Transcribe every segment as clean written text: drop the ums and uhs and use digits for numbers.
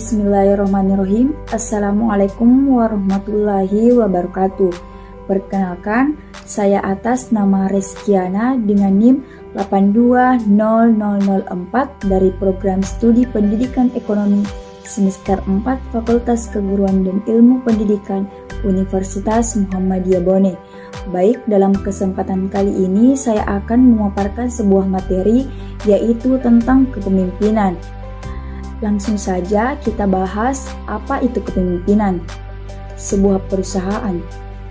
Bismillahirrahmanirrahim. Assalamualaikum warahmatullahi wabarakatuh. Perkenalkan, saya atas nama Reskiana dengan NIM 820004 dari Program Studi Pendidikan Ekonomi Semester 4 Fakultas Keguruan dan Ilmu Pendidikan Universitas Muhammadiyah Bone. Baik, dalam kesempatan kali ini saya akan memaparkan sebuah materi yaitu tentang kepemimpinan. Langsung saja kita bahas apa itu kepemimpinan. Sebuah perusahaan,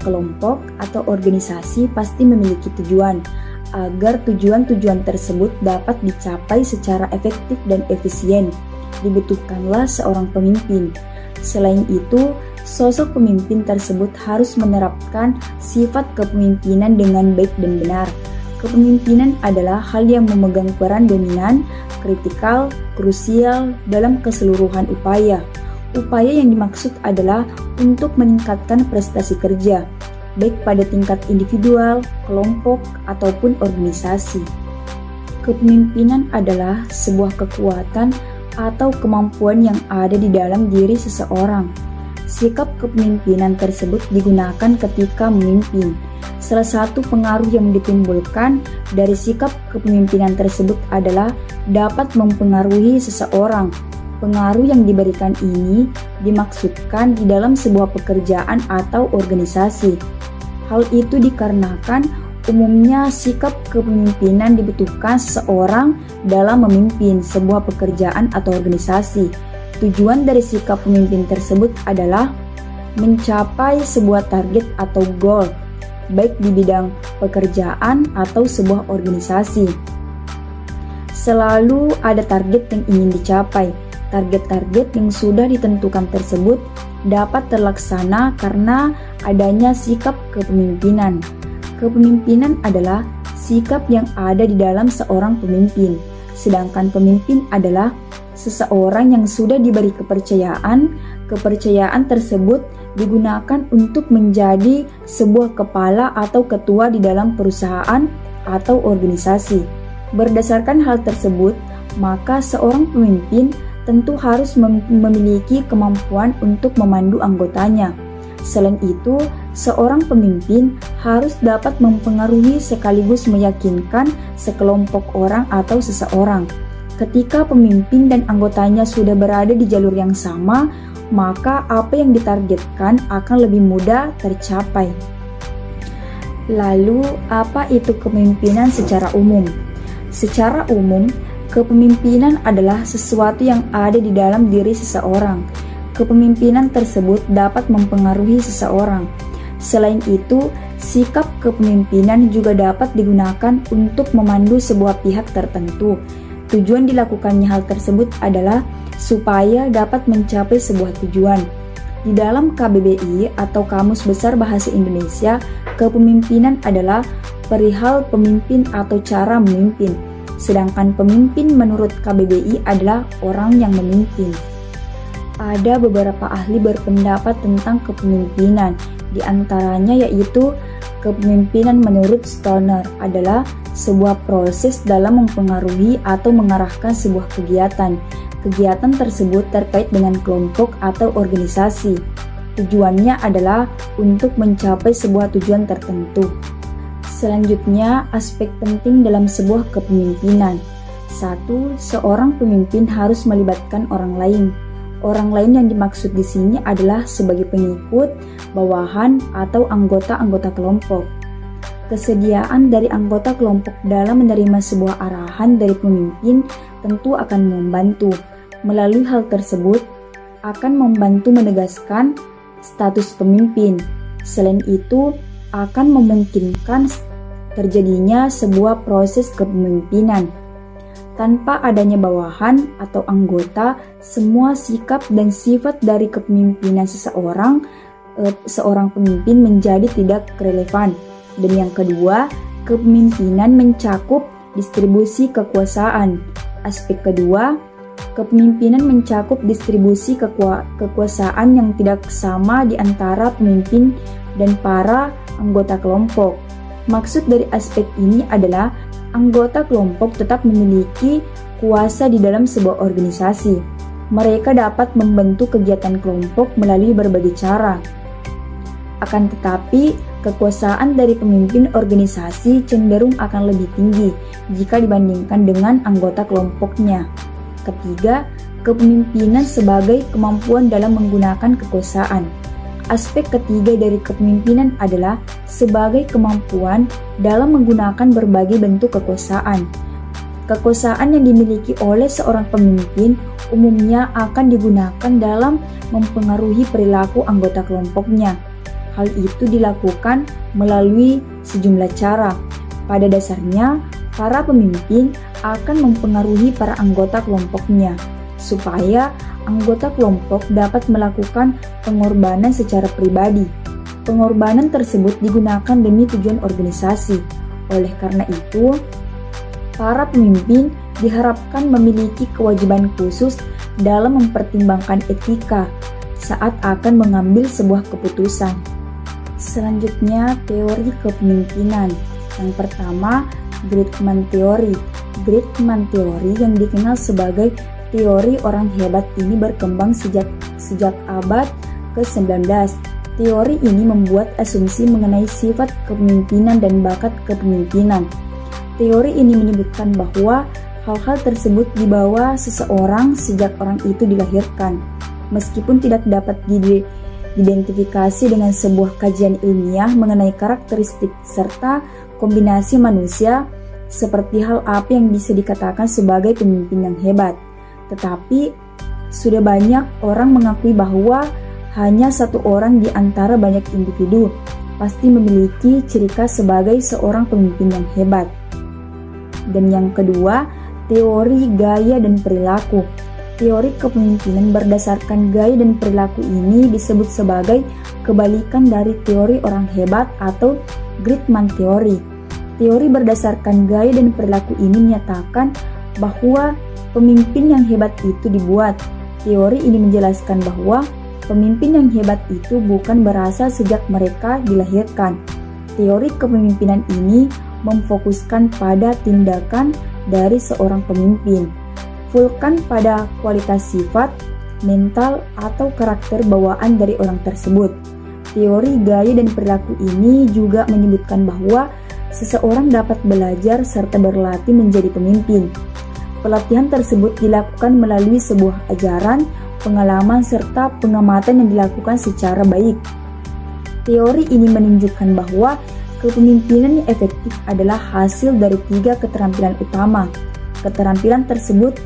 kelompok, atau organisasi pasti memiliki tujuan. Agar tujuan-tujuan tersebut dapat dicapai secara efektif dan efisien, dibutuhkanlah seorang pemimpin. Selain itu, sosok pemimpin tersebut harus menerapkan sifat kepemimpinan dengan baik dan benar. Kepemimpinan adalah hal yang memegang peran dominan, kritikal, krusial dalam keseluruhan upaya. Upaya yang dimaksud adalah untuk meningkatkan prestasi kerja, baik pada tingkat individual, kelompok, ataupun organisasi. Kepemimpinan adalah sebuah kekuatan atau kemampuan yang ada di dalam diri seseorang. Sikap kepemimpinan tersebut digunakan ketika memimpin. Salah satu pengaruh yang ditimbulkan dari sikap kepemimpinan tersebut adalah dapat mempengaruhi seseorang. Pengaruh yang diberikan ini dimaksudkan di dalam sebuah pekerjaan atau organisasi. Hal itu dikarenakan umumnya sikap kepemimpinan dibutuhkan seseorang dalam memimpin sebuah pekerjaan atau organisasi. Tujuan dari sikap pemimpin tersebut adalah mencapai sebuah target atau goal, baik di bidang pekerjaan atau sebuah organisasi. Selalu ada target yang ingin dicapai. Target-target yang sudah ditentukan tersebut dapat terlaksana karena adanya sikap kepemimpinan. Kepemimpinan adalah sikap yang ada di dalam seorang pemimpin, sedangkan pemimpin adalah seseorang yang sudah diberi kepercayaan. Kepercayaan tersebut digunakan untuk menjadi sebuah kepala atau ketua di dalam perusahaan atau organisasi. Berdasarkan hal tersebut, maka seorang pemimpin tentu harus memiliki kemampuan untuk memandu anggotanya. Selain itu, seorang pemimpin harus dapat mempengaruhi sekaligus meyakinkan sekelompok orang atau seseorang. Ketika pemimpin dan anggotanya sudah berada di jalur yang sama, maka apa yang ditargetkan akan lebih mudah tercapai. Lalu, apa itu kepemimpinan secara umum? Secara umum, kepemimpinan adalah sesuatu yang ada di dalam diri seseorang. Kepemimpinan tersebut dapat mempengaruhi seseorang. Selain itu, sikap kepemimpinan juga dapat digunakan untuk memandu sebuah pihak tertentu. Tujuan dilakukannya hal tersebut adalah supaya dapat mencapai sebuah tujuan. Di dalam KBBI atau Kamus Besar Bahasa Indonesia, kepemimpinan adalah perihal pemimpin atau cara memimpin. Sedangkan pemimpin menurut KBBI adalah orang yang memimpin. Ada beberapa ahli berpendapat tentang kepemimpinan, di antaranya yaitu kepemimpinan menurut Stoner adalah sebuah proses dalam mempengaruhi atau mengarahkan sebuah kegiatan. Kegiatan tersebut terkait dengan kelompok atau organisasi. Tujuannya adalah untuk mencapai sebuah tujuan tertentu. Selanjutnya, aspek penting dalam sebuah kepemimpinan. 1. Seorang pemimpin harus melibatkan orang lain. Orang lain yang dimaksud di sini adalah sebagai pengikut, bawahan, atau anggota-anggota kelompok. Kesediaan dari anggota kelompok dalam menerima sebuah arahan dari pemimpin tentu akan membantu. Melalui hal tersebut, akan membantu menegaskan status pemimpin. Selain itu, akan memungkinkan terjadinya sebuah proses kepemimpinan. Tanpa adanya bawahan atau anggota, semua sikap dan sifat dari kepemimpinan seorang pemimpin menjadi tidak relevan. Dan yang kedua, kepemimpinan mencakup distribusi kekuasaan. Aspek kedua, kepemimpinan mencakup distribusi kekuasaan yang tidak sama di antara pemimpin dan para anggota kelompok. Maksud dari aspek ini adalah anggota kelompok tetap memiliki kuasa di dalam sebuah organisasi. Mereka dapat membentuk kegiatan kelompok melalui berbagai cara. Akan tetapi, kekuasaan dari pemimpin organisasi cenderung akan lebih tinggi jika dibandingkan dengan anggota kelompoknya. Ketiga, kepemimpinan sebagai kemampuan dalam menggunakan kekuasaan. Aspek ketiga dari kepemimpinan adalah sebagai kemampuan dalam menggunakan berbagai bentuk kekuasaan. Kekuasaan yang dimiliki oleh seorang pemimpin umumnya akan digunakan dalam mempengaruhi perilaku anggota kelompoknya. Hal itu dilakukan melalui sejumlah cara. Pada dasarnya, para pemimpin akan mempengaruhi para anggota kelompoknya, supaya anggota kelompok dapat melakukan pengorbanan secara pribadi. Pengorbanan tersebut digunakan demi tujuan organisasi. Oleh karena itu, para pemimpin diharapkan memiliki kewajiban khusus dalam mempertimbangkan etika saat akan mengambil sebuah keputusan. Selanjutnya, teori kepemimpinan. Yang pertama, Greatman Theory. Greatman Theory yang dikenal sebagai teori orang hebat ini berkembang sejak abad ke-19. Teori ini membuat asumsi mengenai sifat kepemimpinan dan bakat kepemimpinan. Teori ini menyebutkan bahwa hal-hal tersebut dibawa seseorang sejak orang itu dilahirkan, meskipun tidak dapat diidentifikasi dengan sebuah kajian ilmiah mengenai karakteristik serta kombinasi manusia, seperti hal apa yang bisa dikatakan sebagai pemimpin yang hebat. Tetapi, sudah banyak orang mengakui bahwa hanya satu orang di antara banyak individu pasti memiliki ciri khas sebagai seorang pemimpin yang hebat. Dan yang kedua, teori gaya dan perilaku. Teori kepemimpinan berdasarkan gaya dan perilaku ini disebut sebagai kebalikan dari teori orang hebat atau Greatman Theory. Teori berdasarkan gaya dan perilaku ini menyatakan bahwa pemimpin yang hebat itu dibuat. Teori ini menjelaskan bahwa pemimpin yang hebat itu bukan berasal sejak mereka dilahirkan. Teori kepemimpinan ini memfokuskan pada tindakan dari seorang pemimpin, bukan pada kualitas sifat, mental, atau karakter bawaan dari orang tersebut. Teori gaya dan perilaku ini juga menyebutkan bahwa seseorang dapat belajar serta berlatih menjadi pemimpin. Pelatihan tersebut dilakukan melalui sebuah ajaran, pengalaman, serta pengamatan yang dilakukan secara baik. Teori ini menunjukkan bahwa kepemimpinan yang efektif adalah hasil dari 3 keterampilan utama. Keterampilan tersebut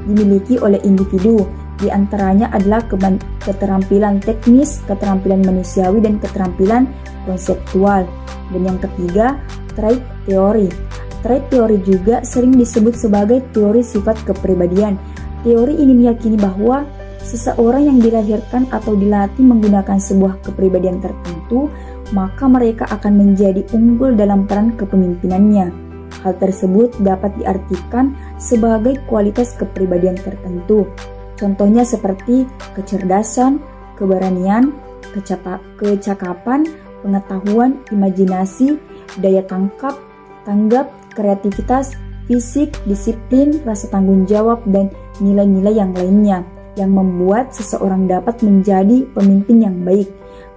dimiliki oleh individu. Di antaranya adalah keterampilan teknis, keterampilan manusiawi, dan keterampilan konseptual. Dan yang ketiga, trait teori. Trait teori juga sering disebut sebagai teori sifat kepribadian. Teori ini meyakini bahwa seseorang yang dilahirkan atau dilatih menggunakan sebuah kepribadian tertentu, maka mereka akan menjadi unggul dalam peran kepemimpinannya. Hal tersebut dapat diartikan sebagai kualitas kepribadian tertentu. Contohnya seperti kecerdasan, keberanian, kecakapan, pengetahuan, imajinasi, daya tanggap, kreativitas, fisik, disiplin, rasa tanggung jawab, dan nilai-nilai yang lainnya yang membuat seseorang dapat menjadi pemimpin yang baik.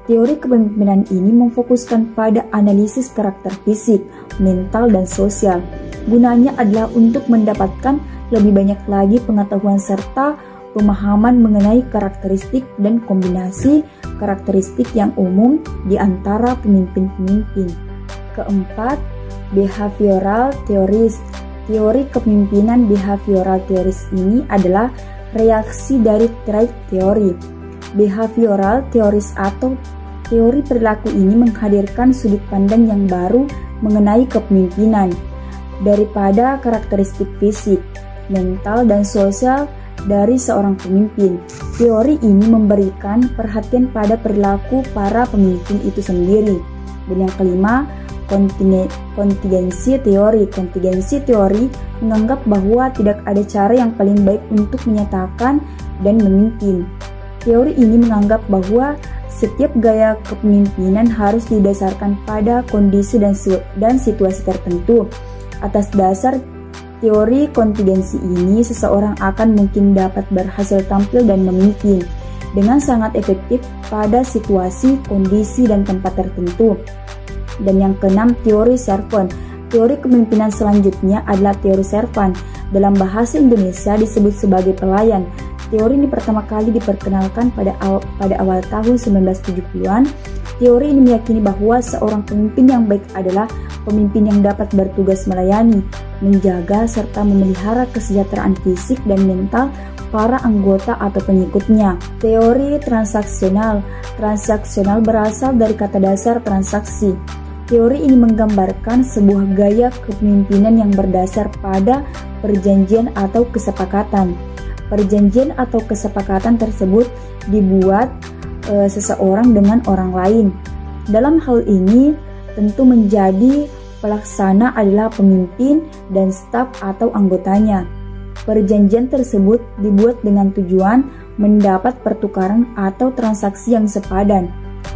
Teori kepemimpinan ini memfokuskan pada analisis karakter fisik, mental, dan sosial. Gunanya adalah untuk mendapatkan lebih banyak lagi pengetahuan serta pemahaman mengenai karakteristik dan kombinasi karakteristik yang umum di antara pemimpin-pemimpin. Keempat, behavioral theories. Teori kepemimpinan behavioral theories ini adalah reaksi dari trait teori. Behavioral theories atau teori perilaku ini menghadirkan sudut pandang yang baru mengenai kepemimpinan daripada karakteristik fisik, mental, dan sosial dari seorang pemimpin. Teori ini memberikan perhatian pada perilaku para pemimpin itu sendiri. Dan yang kelima, kontingensi teori. Kontingensi teori menganggap bahwa tidak ada cara yang paling baik untuk menyatakan dan memimpin. Teori ini menganggap bahwa setiap gaya kepemimpinan harus didasarkan pada kondisi dan situasi tertentu. Atas dasar Teori kontingensi ini seseorang akan mungkin dapat berhasil tampil dan memimpin dengan sangat efektif pada situasi, kondisi, dan tempat tertentu. Dan yang keenam, teori servant. Teori kepemimpinan selanjutnya adalah teori servant. Dalam bahasa Indonesia disebut sebagai pelayan. Teori ini pertama kali diperkenalkan pada awal tahun 1970-an. Teori ini meyakini bahwa seorang pemimpin yang baik adalah pemimpin yang dapat bertugas melayani, menjaga, serta memelihara kesejahteraan fisik dan mental para anggota atau pengikutnya. Teori transaksional. Transaksional berasal dari kata dasar transaksi. Teori ini menggambarkan sebuah gaya kepemimpinan yang berdasar pada perjanjian atau kesepakatan. Perjanjian atau kesepakatan tersebut dibuat seseorang dengan orang lain. Dalam hal ini, tentu menjadi pelaksana adalah pemimpin dan staf atau anggotanya. Perjanjian tersebut dibuat dengan tujuan mendapat pertukaran atau transaksi yang sepadan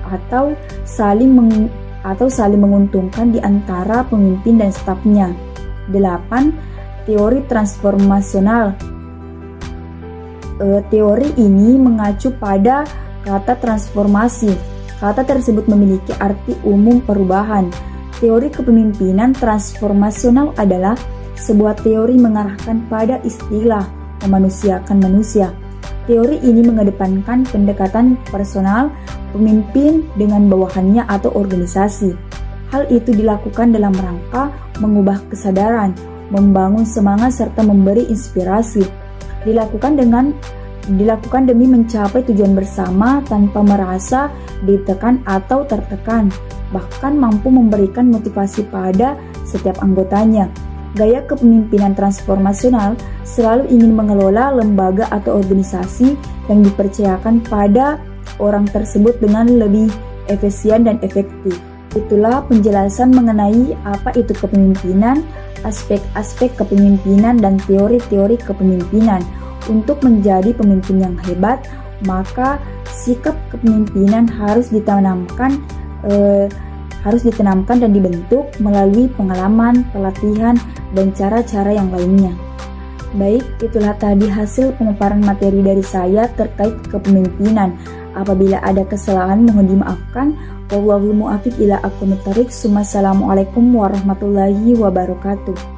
atau saling menguntungkan di antara pemimpin dan stafnya. 8. Teori transformasional. Teori ini mengacu pada kata transformasi. Kata tersebut memiliki arti umum perubahan. Teori kepemimpinan transformasional adalah sebuah teori mengarahkan pada istilah memanusiakan manusia. Teori ini mengedepankan pendekatan personal pemimpin dengan bawahannya atau organisasi. Hal itu dilakukan dalam rangka mengubah kesadaran, membangun semangat serta memberi inspirasi. Dilakukan demi mencapai tujuan bersama tanpa merasa ditekan atau tertekan, bahkan mampu memberikan motivasi pada setiap anggotanya. Gaya kepemimpinan transformasional selalu ingin mengelola lembaga atau organisasi yang dipercayakan pada orang tersebut dengan lebih efisien dan efektif. Itulah penjelasan mengenai apa itu kepemimpinan, aspek-aspek kepemimpinan, dan teori-teori kepemimpinan. Untuk menjadi pemimpin yang hebat, maka sikap kepemimpinan harus ditanamkan dan dibentuk melalui pengalaman, pelatihan, dan cara-cara yang lainnya. Baik, itulah tadi hasil pemaparan materi dari saya terkait kepemimpinan. Apabila ada kesalahan mohon dimaafkan. Wallahul muwaffiq ila aqwamit thoriq. Wassalamualaikum warahmatullahi wabarakatuh.